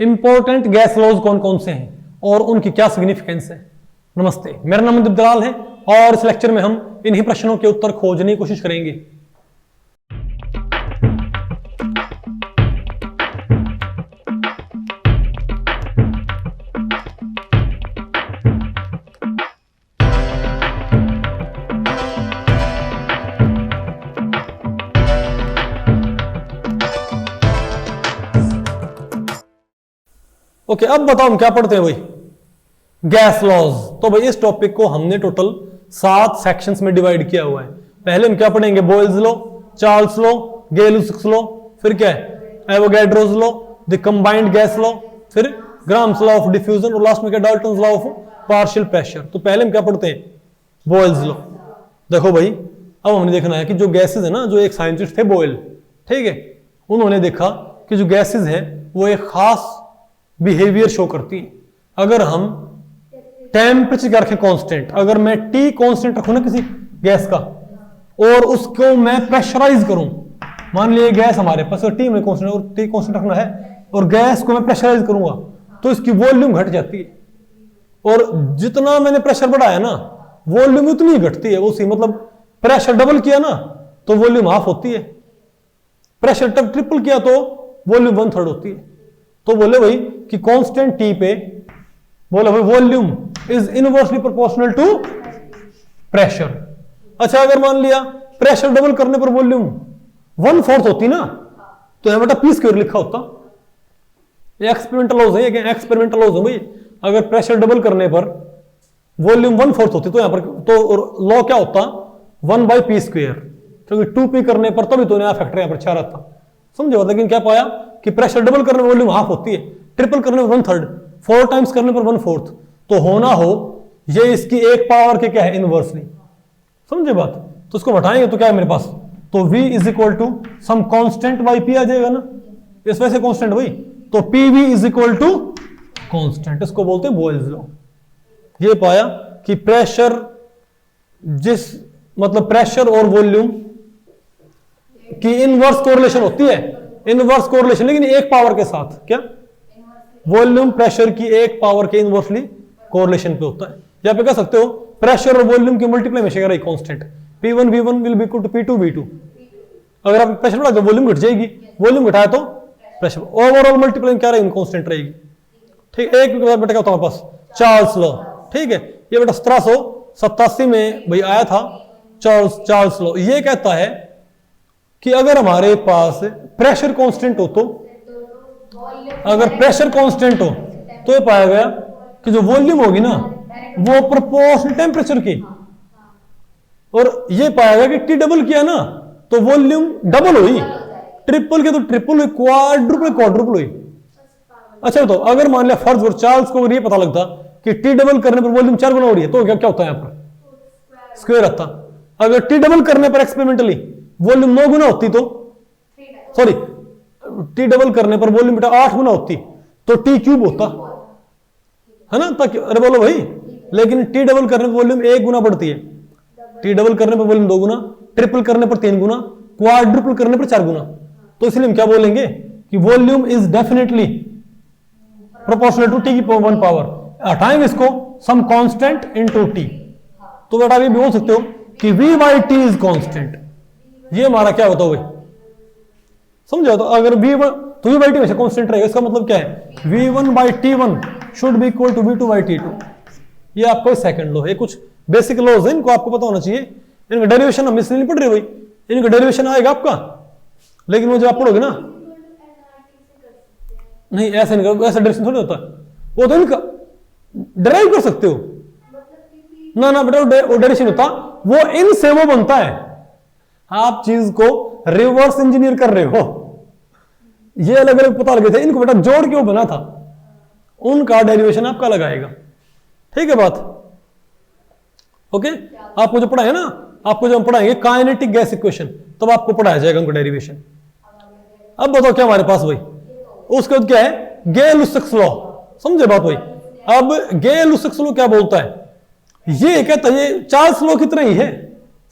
Important gas laws कौन कौन से हैं और उनकी क्या सिग्निफिकेंस है। नमस्ते, मेरा नाम मनदीप दलाल है और इस लेक्चर में हम इन्हीं प्रश्नों के उत्तर खोजने की कोशिश करेंगे। ओके, अब बताओ हम क्या पढ़ते हैं भाई, गैस लॉज। तो भाई इस टॉपिक को हमने टोटल 7 सेक्शंस में डिवाइड किया हुआ है। पहले हम क्या पढ़ेंगे, Boyle's law, Charles law, Gay-Lussac's law, फिर क्या है Avogadro's law, the combined gas law, फिर ग्राम्स लॉ ऑफ डिफ्यूजन और लास्ट में क्या Dalton's law of partial pressure. तो पहले हम क्या पढ़ते हैं, बॉयल्स लॉ। देखो भाई, अब हमने देखना है कि जो गैसेस है ना, जो एक साइंटिस्ट थे बॉयल, ठीक है, उन्होंने देखा कि जो गैसेस है वो एक खास बिहेवियर शो करती है। अगर हम टेम्परेचर रखें कांस्टेंट, अगर मैं टी कांस्टेंट रखूं ना किसी गैस का और उसको मैं प्रेशराइज करूं, मान लीजिए गैस हमारे पास टी में कांस्टेंट और टी कांस्टेंट रखना है और गैस को मैं प्रेशराइज करूंगा तो इसकी वॉल्यूम घट जाती है और जितना मैंने प्रेशर बढ़ाया ना वॉल्यूम उतनी ही घटती है। उसी मतलब प्रेशर डबल किया ना तो वॉल्यूम हाफ होती है, प्रेशर ट्रिपल किया तो वॉल्यूम 1/3 होती है। तो बोले भाई कि कांस्टेंट टी पे बोले भाई volume is inversely proportional to pressure. अच्छा, अगर मान लिया प्रेशर डबल करने पर वॉल्यूम 1/4 होती ना तो यहां बेटा पी स्क्वायर लिखा होता। ये एक्सपेरिमेंटल लॉज है, ये एक्सपेरिमेंटल लॉज है भाई। अगर प्रेशर डबल करने पर वॉल्यूम 1/4 होती तो यहां पर तो लॉ क्या होता 1/p², क्योंकि 2p करने पर तभी तो नया फैक्टर यहां पर 4 आता। समझे? लेकिन क्या पाया कि प्रेशर डबल करने पर वॉल्यूम हाफ होती है, ट्रिपल करने पर 1/3, 4 टाइम्स करने पर 1/4। तो होना हो ये इसकी एक पावर के क्या है, इनवर्सली। समझे बात? तो इसको बढ़ाएंगे तो क्या है मेरे पास, तो v is equal to some constant by p आ जाएगा ना, इस वजह से कांस्टेंट भाई, तो pv is equal to constant. इसको बोलते हैं बॉयल्स लॉ। ये पाया कि प्रेशर जिस मतलब प्रेशर और वॉल्यूम की इनवर्स कोरिलेशन होती है, इनवर्स कोरिलेशन, लेकिन एक पावर के साथ। क्या? वॉल्यूम प्रेशर की एक पावर के इनवर्सली कोरिलेशन पे होता है। यहां पे कह सकते हो प्रेशर और वॉल्यूम की मल्टीप्लाई हमेशा करें constant, P1 V1 will be equal to P2 V2। अगर आप प्रेशर बढ़ा तो वॉल्यूम घट जाएगी, वॉल्यूम घटाया तो प्रेशर, ओवरऑल मल्टीप्लाई क्या रहेगी, कांस्टेंट रहेगी। ठीक, एक बेटा क्या होता है पास, चार्ल्स लॉ। ठीक है, ये बेटा 1787 में भाई आया था चार्ल्स लॉ। ये कहता है कि अगर हमारे पास प्रेशर कांस्टेंट हो, तो अगर प्रेशर कांस्टेंट हो तो ये पाया गया कि जो वॉल्यूम होगी ना वो प्रोपोर्शनल टेम्परेचर की, और ये पाया गया कि टी डबल किया ना तो वॉल्यूम डबल हुई, ट्रिपल किया तो ट्रिपल हुई, क्वाड्रुपल हुई। अच्छा, तो अगर मान लिया फर्ज और चार्ल्स को अगर ये पता लगता कि टी डबल करने पर वॉल्यूम 4 गुना हो रही है तो क्या होता है, यहां पर स्क्वायर आता। अगर टी डबल करने पर एक्सपेरिमेंटली वॉल्यूम 9 गुना होती तो, सॉरी, टी डबल करने पर वॉल्यूम बेटा 8 गुना होती तो टी क्यूब होता है ना। अरे बोलो भाई, लेकिन टी डबल करने पर वॉल्यूम 1 गुना बढ़ती है, टी डबल करने पर वॉल्यूम 2 गुना, ट्रिपल करने पर 3 गुना, क्वाड्रुपल करने पर 4 गुना। तो इसलिए हम क्या बोलेंगे कि volume is definitely proportional to T की 1 पावर। हटाएंगे इसको, सम कांस्टेंट इनटू टी, तो बेटा भी बोल सकते हो कि v/t इज कांस्टेंट। ये हमारा क्या होता है भाई, समझो? तो अगर v1 तो v/t वैसे कांस्टेंट रहेगा, इसका मतलब क्या है, v1/t1 should be equal to v2/t2। ये आपका सेकंड लॉ है। कुछ बेसिक लॉज है, इनको आपको पता होना चाहिए। इनका डेरिवेशन हम इसलिए नहीं पढ़ रहे भाई, इनका डेरिवेशन आएगा आपका, लेकिन वो जब आप पढ़ोगे ना, नहीं ऐसा नहीं, ऐसा डेरिवेशन थोड़ी होता है, वो तो इनका डिराइव कर सकते हो ना बेटा, वो डेरिवेशन होता, वो इनसे वो बनता है। आप चीज को रिवर्स इंजीनियर कर रहे हो, ये अलग अलग पता लगे थे, इनको बेटा जोड़ के वो बना था, उनका डेरिवेशन आपका लगाएगा। ठीक है बात? ओके, आपको जो पढ़ा है ना, आपको जो हम पढ़ाएंगे काइनेटिक गैस इक्वेशन, तब आपको पढ़ाया जाएगा उनका डेरिवेशन। अब बताओ क्या हमारे पास भाई, उसके बाद क्या है, गेल-लुसाक्स लॉ। समझे बात भाई? अब गेल-लुसाक्स लॉ क्या बोलता है, ये कहता है, ये चार्ल्स लॉ की तरह ही है,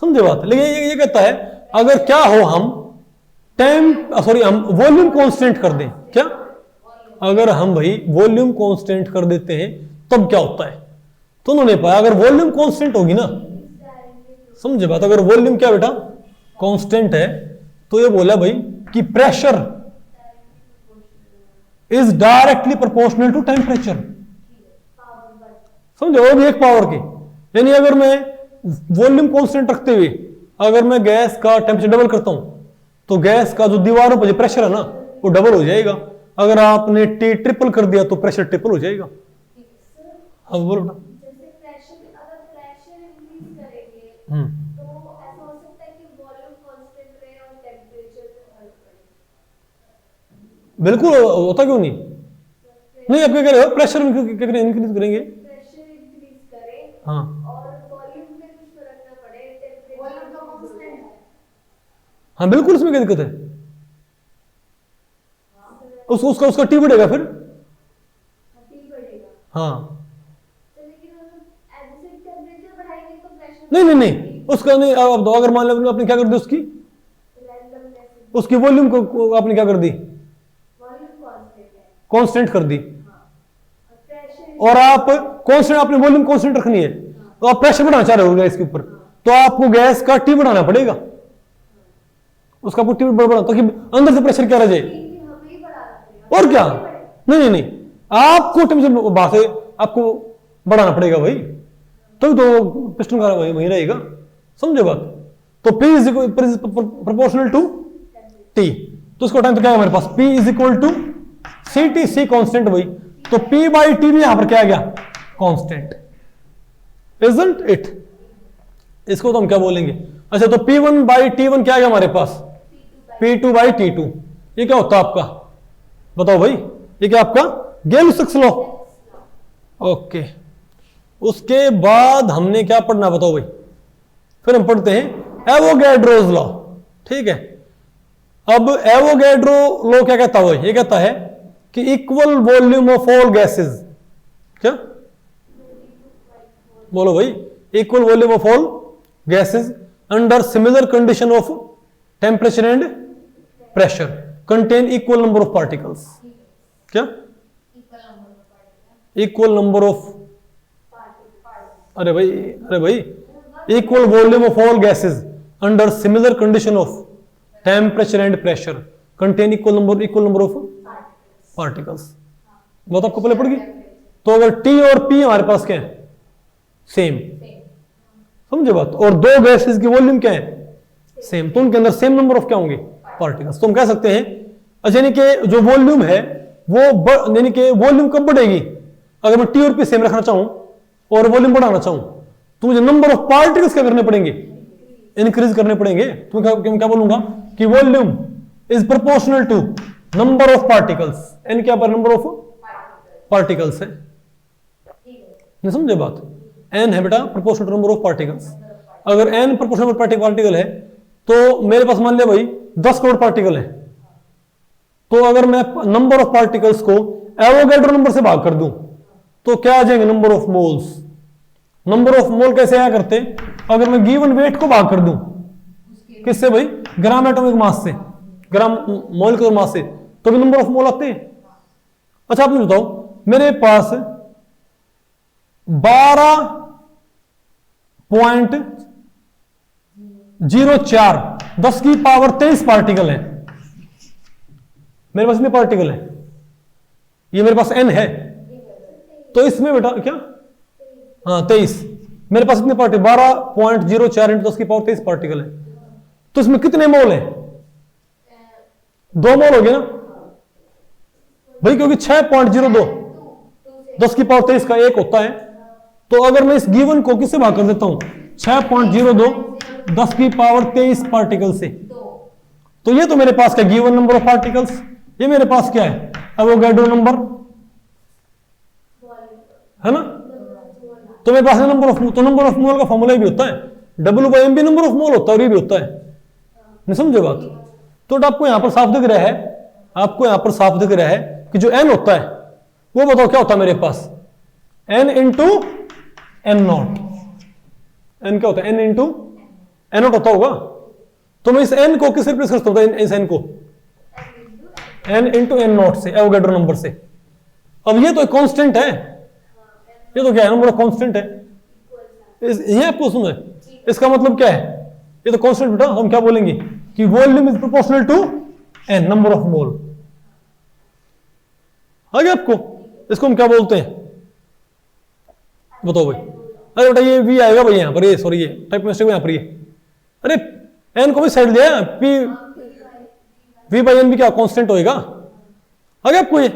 समझे बात? लेकिन ये कहता है अगर क्या हो हम हम वॉल्यूम कांस्टेंट कर दें, क्या अगर हम भाई वॉल्यूम कांस्टेंट कर देते हैं तब क्या होता है, तो उन्होंने पाया अगर वॉल्यूम कांस्टेंट होगी ना, समझे बात, अगर वॉल्यूम क्या बेटा कांस्टेंट है तो ये बोला भाई कि pressure is directly proportional to temperature, समझे, वो भी एक पावर की। यानी अगर मैं वॉल्यूम कांस्टेंट रखते हुए अगर मैं गैस का टेम्परेचर डबल करता हूं तो गैस का जो दीवारों पर जो प्रेशर है ना वो डबल हो जाएगा। अगर आपने टी ट्रिपल कर दिया तो प्रेशर ट्रिपल हो जाएगा। हाँ बोलो बेटा। जैसे प्रेशर, अगर प्रेशर इंक्रीज करेंगे तो ऐसा हो सकता है कि वॉल्यूम कांस्टेंट रहे और टेंपरेचर में फर्क पड़े। बिल्कुल होता क्यों नहीं, नहीं आप क्या कह रहे हो, प्रेशर इंक्रीज करेंगे, प्रेशर इंक्रीज करें हाँ और वॉल्यूम में कुछ फर्क ना पड़े, टेंपरेचर वॉल्यूम तो कांस्टेंट है। हाँ बिल्कुल, इसमें क्या दिक्कत है, उसका टी बढ़ेगा फिर, टी बढ़ेगा। हाँ तो लेकिन अगर जैसे टेंपरेचर बढ़ाएंगे तो प्रेशर नहीं उसका नहीं, अब दो अगर मान लो आपने क्या कर दी उसकी रैंडमनेस, उसकी वॉल्यूम को आपने क्या कर दी, वॉल्यूम कांस्टेंट है। कांस्टेंट कर दी, प्रेशर और आप कांस्टेंट आपने वॉल्यूम कांस्टेंट रखनी है तो आप प्रेशर बढ़ाना चाह रहे हो गैस के ऊपर, तो आपको गैस का टी बढ़ाना पड़ेगा, उसका टी बढ़ाना ताकि अंदर से प्रेशर क्या रह जाए, हमें ही बढ़ाना पड़ेगा। और क्या, नहीं आपको टेम्परेचर बात है आपको बढ़ाना पड़ेगा भाई, तभी तो पिस्टन का वही रहेगा, समझे बात। तो P is proportional to T, तो उसका टाइम तो क्या है हमारे पास, P is equal to CT, C constant भाई, तो P बाई T भी यहां पर क्या आ गया, कांस्टेंट, इजंट इट। इसको तो हम क्या बोलेंगे, अच्छा तो P1 बाई T1 क्या आ गया हमारे पास, P2 बाई T2, ये क्या होता है आपका, बताओ भाई, ये क्या आपका गेल-सिक्स लॉ। ओके, उसके बाद हमने क्या पढ़ना बताओ भाई, फिर हम पढ़ते हैं एवोगैड्रोज लॉ, ठीक है। अब एवोगैड्रो लॉ क्या कहता है, ये कहता है कि equal volume of all gases, क्या बोलो भाई, equal volume of all gases under similar condition of temperature and pressure contain equal number of particles, क्या इक्वल नंबर ऑफ, अरे भाई equal volume of all gases under similar condition of temperature and pressure contain equal number of particles. बहुत आपको पहले पड़ गई, तो अगर T और P हमारे पास क्या है, सेम, समझे बात, और दो गैसेस की वॉल्यूम क्या है, सेम, तो उनके अंदर सेम नंबर ऑफ क्या होंगे, पार्टिकल्स। तो हम कह सकते हैं अच्छा यानी कि जो वॉल्यूम है वो यानी कि वॉल्यूम कब बढ़ेगी, अगर मैं T और P सेम रखना चाहूं और वॉल्यूम बढ़ाना चाहूं तो मुझे नंबर ऑफ पार्टिकल्स क्या करने पड़ेंगे, इंक्रीज करने पड़ेंगे। तो मैं क्या बोलूंगा कि volume is proportional to number of particles, N क्या पर नंबर ऑफ पार्टिकल्स है, नहीं समझे बात, एन है बेटा proportional to number of particles. अगर एन प्रोपोर्शनल पार्टिकल है तो मेरे पास मान लिया भाई 10 करोड़ पार्टिकल है, तो अगर मैं नंबर ऑफ पार्टिकल्स को एवोगैड्रो नंबर से भाग कर दूं तो क्या आ जाएंगे, number of moles. Number of मोल कैसे आया करते, अगर मैं गिवन वेट को भाग कर दूं किससे भाई, ग्राम एटॉमिक मास से, ग्राम मॉलिक्यूलर मास से, तो भी नंबर ऑफ मोल आते हैं। अच्छा आप मुझे बताओ, मेरे पास 12.04 10 की पावर 23 पार्टिकल है, मेरे पास इतने पार्टिकल है, ये मेरे पास n है, तो इसमें बेटा क्या, हाँ 23, मेरे पास इतने पार्टिकल 12.04 इंटू 10 की पावर 23 पार्टिकल है, तो इसमें कितने मोल है, 2 मोल हो गए ना भाई, क्योंकि 6.02 10 की पावर 23 का एक होता है, तो अगर मैं इस गिवन को किससे भाग कर देता हूं, 6.02 10 की पावर 23 पार्टिकल से, तो ये तो मेरे पास क्या गिवन नंबर ऑफ पार्टिकल्स, ये मेरे पास क्या है एवोगैड्रो नंबर है ना, तो मेरे पास नंबर ऑफ, तो नंबर ऑफ मोल का फॉर्मूला भी होता है W/m भी नंबर ऑफ मोल होता है और ये भी होता है, नहीं समझे बात। तो आपको यहां पर साफ दिख रहा है, आपको यहां पर साफ दिख रहा है कि जो n होता है वो बताओ क्या होता है मेरे पास, n into n not, n क्या होता है, n इंटू n नॉट होता होगा, तो मैं इस n को किस रिप्लेस करता हूं, इस n को n इंटू n नॉट से, एवोगैड्रो नंबर से, अब ये तो एक कांस्टेंट है, ये तो क्या है ना, बड़ा कांस्टेंट है। ये आपको सुनो, इसका मतलब क्या है, ये तो कांस्टेंट बेटा, हम क्या बोलेंगे कि volume is proportional to N, number of mole. आ गया आपको, इसको हम क्या बोलते हैं बताओ भाई। अरे बेटा ये वी आएगा भाई यहाँ पर, ये सॉरी ये टाइप मिस्टेक यहाँ पर, ये अरे एन को भी साइड लिया, पी वी बाई एन भी क्या कांस्टेंट होएगा। आ गया आपको ये,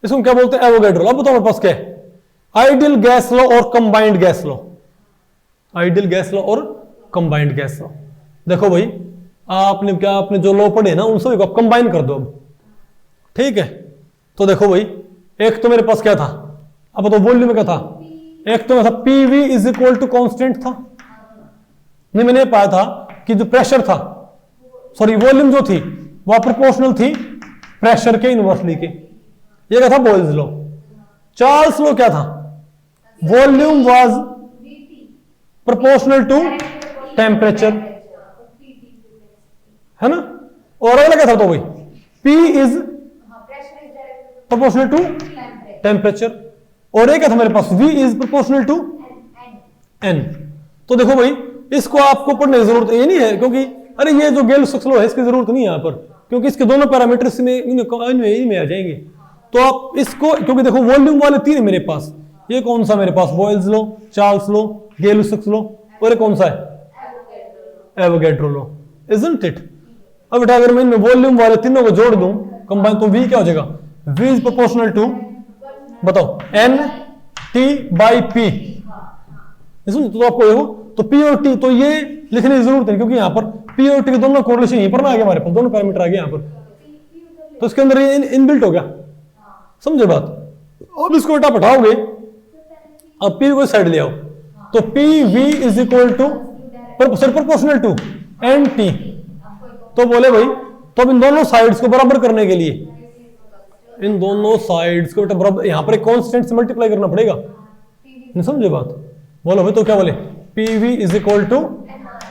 इसको हम क्या बोलते हैं, एवोगैड्रो। अब बताओ मेरे पास क्या है, आइडियल गैस लॉ और combined gas law. Ideal gas law और कंबाइंड गैस लॉ। देखो भाई आपने क्या, आपने जो लॉ पढ़े ना उन सभी को आप कंबाइन कर दो अब, ठीक है। तो देखो भाई एक तो मेरे पास क्या था, अब तो वॉल्यूम में क्या था, एक तो था P V is equal to constant था, नहीं मैंने पाया था कि जो प्रेशर था, सॉरी वॉल्यूम जो थी वह प्रोपोर्शनल थी प्रेशर के इनवर्सली के, ये क्या था बॉयल्स लॉ। चार्ल्स लॉ क्या था, volume was proportional to temperature, है ना। और अगला क्या था तो भाई, P is proportional to temperature, और एक क्या था मेरे पास, V is proportional to N। तो देखो भाई इसको आपको पढ़ने की जरूरत ये नहीं है, क्योंकि अरे ये जो गेल-स्टोक्स लॉ है इसकी जरूरत नहीं है यहाँ पर, क्योंकि इसके दोनों पैरामीटर्स में में आ जाएंगे। तो आप इसको, क्योंकि देखो वॉल्यूम वाले तीन है मेरे पास, ये कौन सा मेरे पास, Boyle's law, Charles law, Gay-Stokes law, और ये कौन सा है, एवोगैड्रो लॉ, इजंट इट। अब बेटा अगर मैं इनमें वॉल्यूम वाले तीनों को जोड़ दूं कंबाइन, तो V क्या हो जाएगा, V इज प्रोपोर्शनल टू, बताओ N T बाई P। तो आपको देखो तो P और T, तो ये लिखने की जरूरत है क्योंकि यहाँ पर P और T के दोनों कोरिलेशन यहीं पर ना आ गया, हमारे पास दोनों पैरामीटर आ गए यहाँ पर, तो इसके अंदर ये इनबिल्ट हो गया, समझे बात। अब इसको बेटा पठाओगे, अब P को साइड ले आओ, तो P V is equal to proportional to N T। तो बोले भाई, तो अब इन दोनों साइड्स को बराबर करने के लिए, इन दोनों साइड्स को बेटा बराबर, यहां पर एक कांस्टेंट से मल्टीप्लाई करना पड़ेगा, नहीं समझे बात। बोलो भाई तो क्या बोले, PV इज इक्वल टू,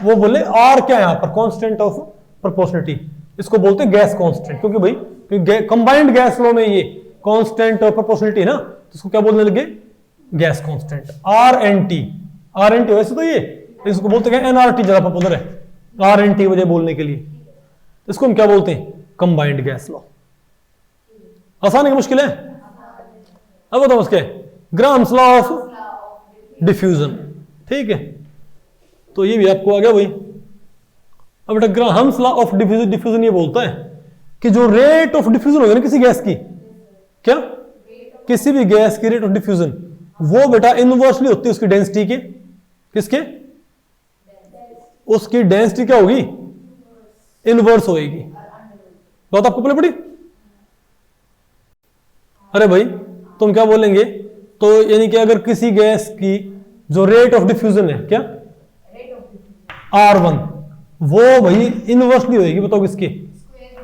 वो बोले R क्या है यहाँ पर, कांस्टेंट ऑफ प्रोपोर्शनलिटी, इसको बोलते हैं गैस कांस्टेंट, क्योंकि भाई कंबाइंड गैस लॉ में ये कांस्टेंट ऑफ प्रोपोर्शनलिटी है ना, तो इसको क्या बोलने लगे, गैस कांस्टेंट, RNT। RNT वैसे तो ये इसको बोलते हैं NRT, ज्यादा पॉपुलर है RNT वजह बोलने के लिए, इसको हम क्या बोलते हैं, कंबाइंड गैस लॉ। आसान है कि मुश्किल है, अब बताओ उसके ग्राम्स लॉ ऑफ डिफ्यूजन, ठीक है। तो ये भी आपको आ गया भाई। अब बेटा ग्राहम्स लॉ ऑफ डिफ्यूजन ये बोलता है कि जो रेट ऑफ डिफ्यूजन होगा ना किसी गैस की, क्या किसी भी गैस की रेट ऑफ डिफ्यूजन, वो बेटा इनवर्सली होती है उसकी डेंसिटी के, किसके, उसकी डेंसिटी क्या होगी, इनवर्स होएगी। बात आपको पहले पड़ी। अरे भाई तुम क्या बोलेंगे, तो यानी कि अगर किसी गैस की जो रेट ऑफ डिफ्यूजन है, क्या R1, वो भाई इनवर्सली होएगी, बताओ किसके,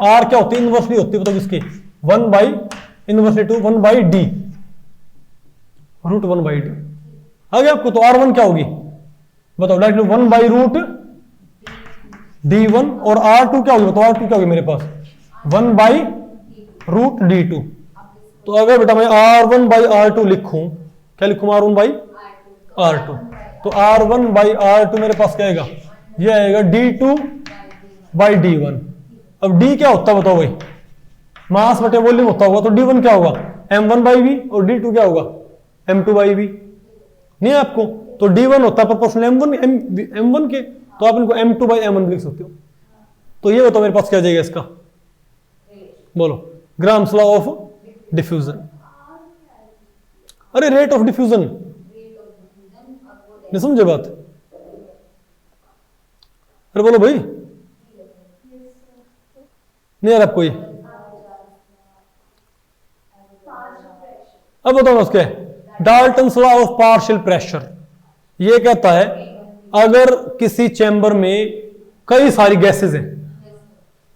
R क्या होती है, इनवर्सली होती है, बताओ किसके, 1 by inversely to 1 by D, root 1 by D. आ गया आपको, तो R1 क्या होगी बताओ, डायरेक्टली 1 बाई रूट D1, और R2 क्या होगी बताओ, R2 क्या होगी मेरे पास, 1 बाई रूट D2। तो अगर बेटा मैं R1 बाई R2 लिखूं, क्या लिखूं, R1 बाई R2, तो R1 बाई R2 मेरे पास क्या आएगा, ये आएगा D2 बाई D1। अब D क्या होता है बताओ भाई, मास बटे वॉल्यूम होता होगा, तो D1 क्या होगा, M1 बाई V, और D2 क्या होगा, M2 बाई V। नहीं है आपको, तो D1 होता है प्रोपोर्शनल M1 के, तो आप इनको M2 बाई M1 लिख सकते हो। तो ये बताओ मेरे पास क्या जाएगा इसका, बोलो, ग्राम्स लॉ ऑफ डिफ्यूजन। अरे रेट ऑफ डिफ्यूजन, नहीं समझे बात, अरे बोलो भाई, नहीं यार आपको ये, अब बताओ उसके Dalton's law of partial pressure. ये कहता है अगर किसी चैम्बर में कई सारी गैसेस हैं,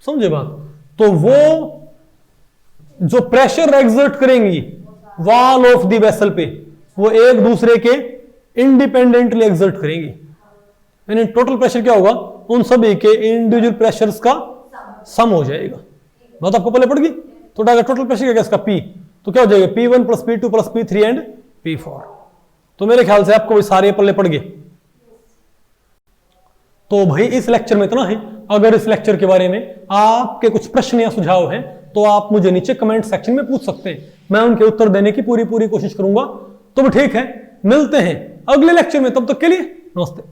समझे बात, तो वो जो प्रेशर एग्जर्ट करेंगी वॉल ऑफ द वेसल पे, वो एक दूसरे के इंडिपेंडेंटली एग्जर्ट करेंगी, यानी टोटल प्रेशर क्या होगा, उन सभी के इंडिविजुअल प्रेशर्स का सम हो जाएगा। बात आपको पहले पड़ गई। तो टोटल प्रेशर क्या इसका P, तो क्या हो जाएगा P1 plus P2 plus P3 and P4। तो मेरे ख्याल से आपको सारे पल्ले पड़ गए। तो भाई इस लेक्चर में इतना ही। अगर इस लेक्चर के बारे में आपके कुछ प्रश्न या सुझाव हैं तो आप मुझे नीचे कमेंट सेक्शन में पूछ सकते हैं, मैं उनके उत्तर देने की पूरी कोशिश करूंगा। तो ठीक है, मिलते हैं अगले लेक्चर में, तब तक के लिए नमस्ते।